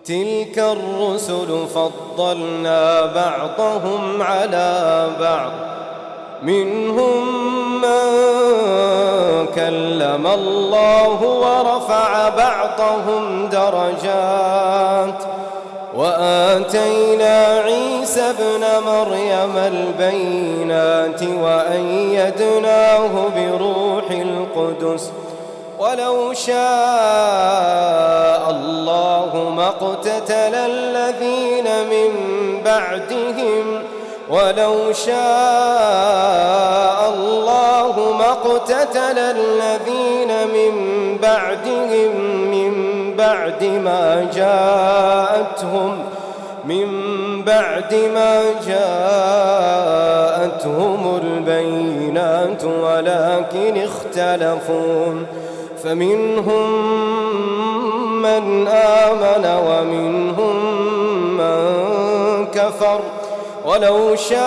تلك الرسل فضلنا بعضهم على بعض منهم من كلم الله ورفع بعضهم درجات وآتينا عيسى ابن مريم البينات وأيدناه بروح القدس ولو شاء الله ما اقتتل الذين من بعدهم ولو شاء الله ما اقتتل الذين من بعدهم من بعد ما جاءتهم البينات ولكن اختلفوا فمنهم من آمن ومنهم من كفر ولو شاء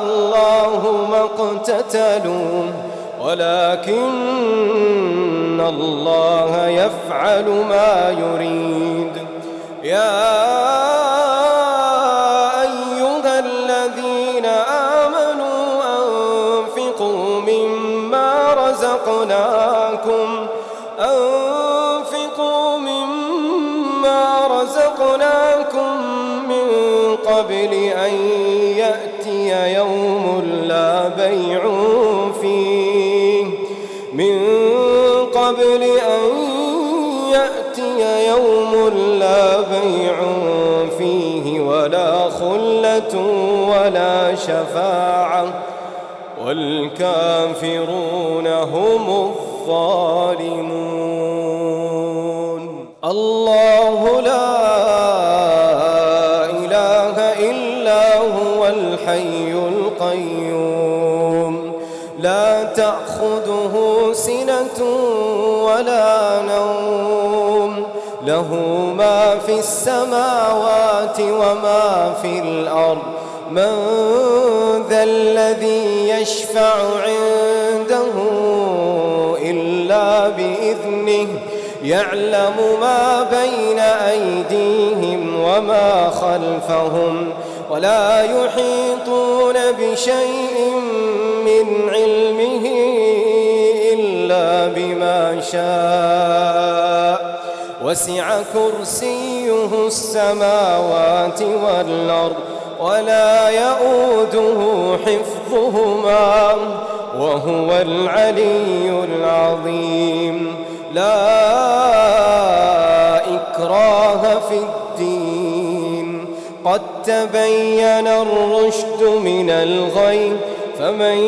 الله ما اقتتلوا ولكن الله يفعل ما يريد يا أيها الذين آمنوا أنفقوا مما رزقناكم من قبل أن يأتي يوم لا بيع فيه ولا خلة ولا شفاعة والكافرون هم الظالمون. الله لا إله إلا هو الحي القيوم لا تأخذه سنة ولا نوم له ما في السماوات وما في الأرض من ذا الذي يشفع عنده إلا بإذنه يعلم ما بين أيديهم وما خلفهم ولا يحيطون بشيء من علمه إلا بما شاء وسع كرسيه السماوات والأرض ولا يؤوده حفظهما وهو العلي العظيم. لا إكراه في الدين قد تبين الرشد من الغي فمن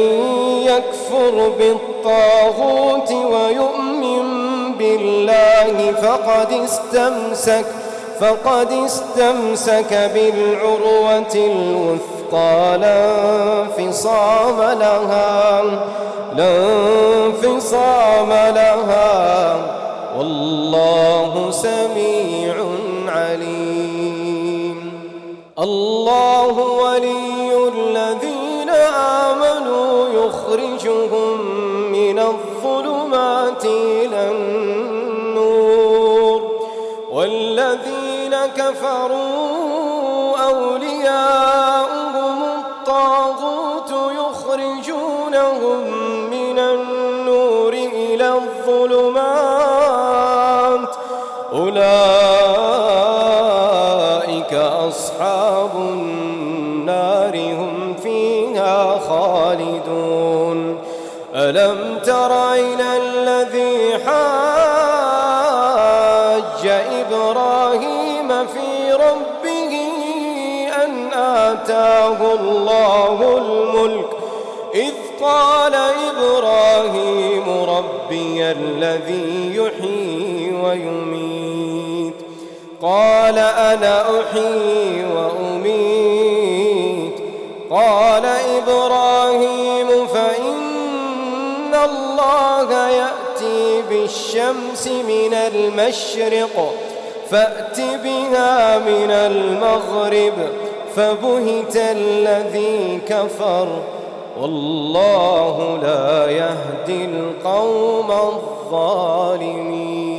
يكفر بالطاغوت ويؤمن بالله فقد استمسك بالعروة الوثقى لا انفصام لها والله سميع عليم. الله ولي الذين آمنوا يخرجهم من الظلمات إلى النور والذين كفروا أولياؤهم الطاغوت يخرجونهم من النور إلى الظلمات أولئك أصحاب النار هم فيها خالدون. ألم تر إلى الذي حاج إبراهيم في ربه أن آتاه الله الملك إذ قال إبراهيم ربي الذي يحيي ويميت قال أنا أحيي وأميت قال إبراهيم فإن الله يأتي بالشمس من المشرق فأت بها من المغرب فبهت الذي كفر والله لا يهدي القوم الظالمين.